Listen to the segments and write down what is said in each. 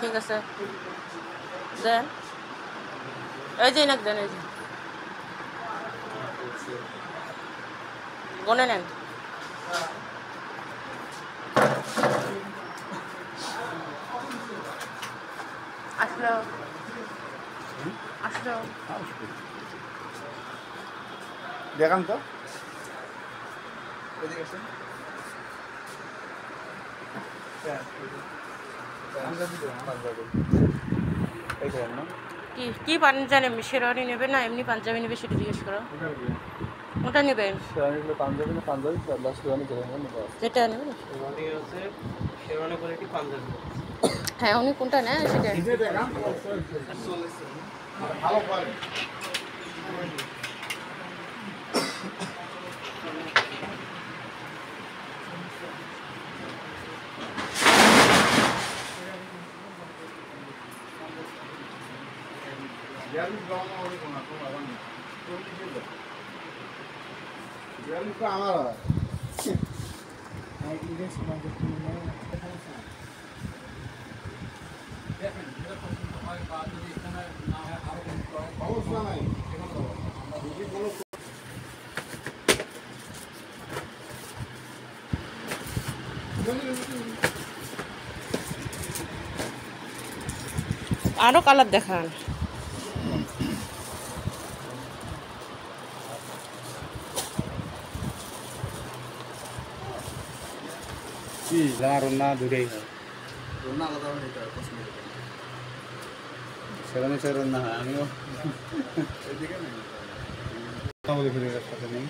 ঠিক আছে দেন এই যে নাক দেন এই যে গনে নেন আসলো আসলো দেখান তো কি পাঞ্জাবি নেবে শেরওয়ানি নেবে না এমনি পাঞ্জাবি নেবে সেটা জিজ্ঞেস করো ওটা নেবেন যেটা নেবেন হ্যাঁ উনি কোনটা নেন সেটা আরো কালার দেখান রান্না দূরেই হয় রান্না আলাদা সেখানে সে রান্না হয় আমিও নেই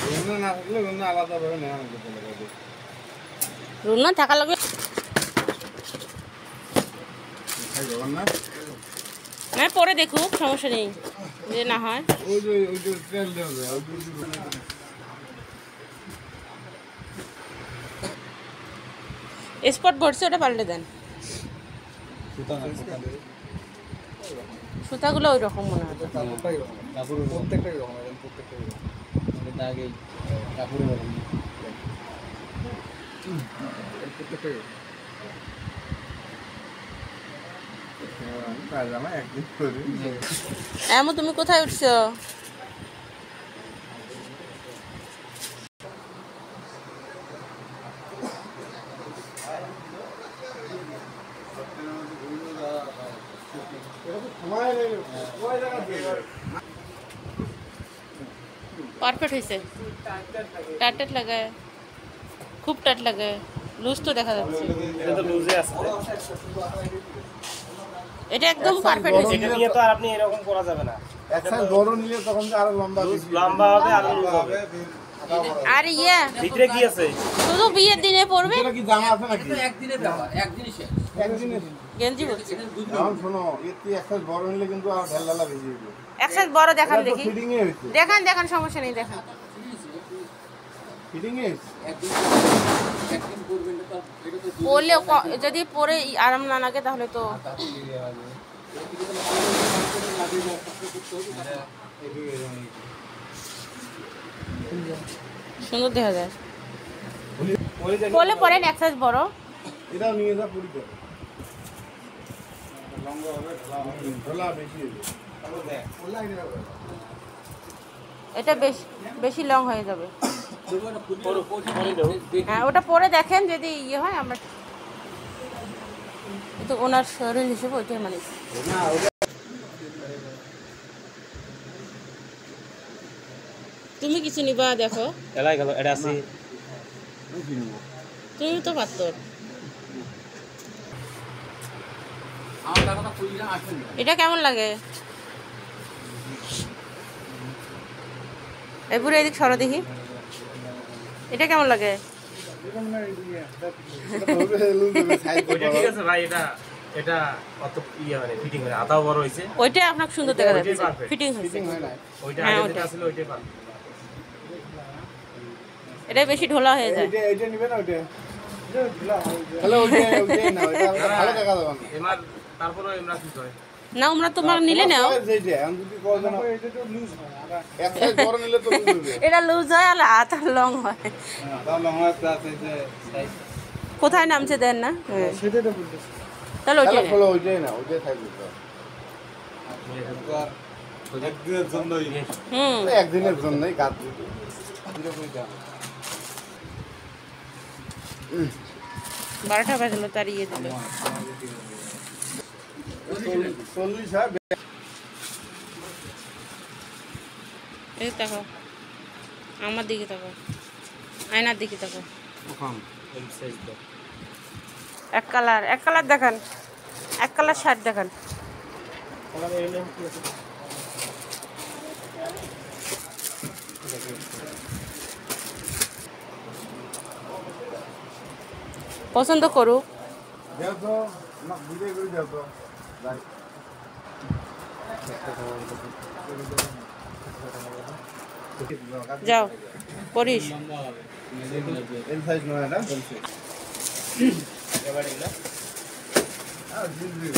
রান্না না থাকলে রান্না আলাদাভাবে নেওয়া হবে রুনা থাকা লাগবে হ্যাঁ পরে দেখুক সমস্যা নেই যে না হয় স্পট ভরছে ওটা পাল্টে দেন সুতাগুলো ওই রকম মনে হয় এমন তুমি কোথায় উঠছো পারফেক্ট হয়েছে টাইট টাইট লাগায় খুব টাইট লাগায় লুজ তো দেখা যাচ্ছে এটা তো লুজে আছে এটা একদম পারফেক্ট হয়েছে এটা নিয়ে তো আর আপনি এরকম করা যাবে না এক সাইজ বড় নিলে তখন আরো লম্বা লম্বা হবে আর লুজ হবে আর ইয়া ভিতরে কি আছে শুধু বিয়ের দিনে পরবে এটা কি জামা আছে নাকি এটা একদিনের ব্যাপার একদিনই শেষ একদিনে গেঞ্জি বলছি এখন শোনো এর কি এক সাইজ বড় নিলে কিন্তু আর ঢেলঢালা বেশি হবে এক সাইজ বড় দেখান এটা তো দেখি ফিটিং এ হইছে দেখান দেখান সমস্যা নেই দেখান ফিটিং এ একদিন করবেন না এটা তো পরলে যদি পরে আরাম না লাগে তাহলে তো সুন্দর দেখা যায় পরলে পরেন এক সাইজ বড় এটা নিয়ে যা পুরি করে লম্বা হবে ঢোলা বেশি হবে এটা বেশি লং হয়ে যাবে হ্যাঁ ওটা পরে দেখেন যদি ইয়ে হয় আমরা তো ওনার শরীর হিসেবে ওইটাই মানে তুমি কিছু নিবা দেখো এলাই গেল এটা আছে তুমি তো পারতো আমার টাকাটা কইরা আসেন এটা কেমন লাগে এবারে এদিক সরো দেখি এটা কেমন লাগে ওইটা ঠিক আছে ভাই এটা এটা অত ইয়ে মানে ফিটিং হয় আদাও বড় হয়েছে ওইটাই আপনাকে সুন্দর দেখা ওইটাই যাচ্ছে perfect। ফিটিং হয়েছে ফিটিং হয় না ওইটা হ্যাঁ, আগে ওইটা। যেটা ছিল ওইটাই পারবে এটাই বেশি ঢোলা হয়ে যায় এইটা নিবে না ওইটা তাহলে ওইটাই না ওইটা ভালো দেখা যাবে না এবার তারপরে আমরা কি কয় না আমরা তোমার নিলে নাও যেটা আমি যদি কল না এটা তো লুজ হয় এক সাইজ বড় নিলে তো লুজ হবে এটা লুজ হয় আর হাত লং হয় তাহলে আমার প্লাস এই যে সাইজ কোথায় নামছে দেন না হ্যাঁ। সেটাই তো বলতেছি তাহলে ওইটাই তাহলে নেন। হলো ওইটাই না ওইটাই থাকবে তো একদিনের জন্যই হুম একদিনের জন্যই কাজ দিতে এরকমই দাম 12টা বাজলো তার ইয়ে দিল 40 হ্যাঁ এই দেখো আমার দিকে দেখো আয়নার দিকে দেখো এম সাইজ দাও এক কালার দেখান এক কালার শার্ট দেখান আমাদের এলএম কি আছে পছন্দ করুক দেও তো না ভিডিও করে দেও তো যাও করিস এল সাইজ নয় না এবারে না আর দিন দিন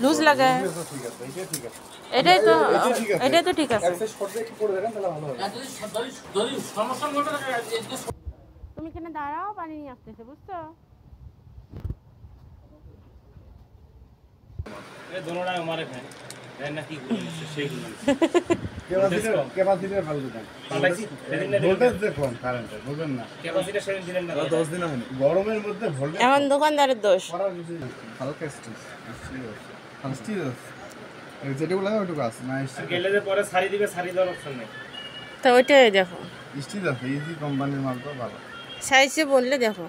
লুজ লাগে ঠিক আছে এটা ঠিক আছে এটাই তো ঠিক আছে যদি সমস্যা ঘটে তুমি এখানে দাঁড়াও পানি নিয়ে আসতেছে বুঝছো এই দোনোটা আমারে খায় দেন না কি করছে সেইগুলো ক্যাপাসিটি ভালো দিবেন পাল্টাইছি সেদিন না ভোল্টেজ দেখুন কারেন্টের বুঝবেন না ক্যাপাসিটি সেদিন দিলেন না 10 দিন হয়নি গরমের মধ্যে ভোল্টেজ এখন দোকানদারের দোষ করার কিছু হালকা স্টিচ স্টিচ যেটুকু লাগে ওইটুকু আছে না আর গেলে যে পরে শাড়ি দিবে শাড়ি দেওয়ার অপশন নেই তো ওইটাই দেখো স্টিচ আছে ইজি কোম্পানির মাল তো ভালো সাইজে বললে দেখো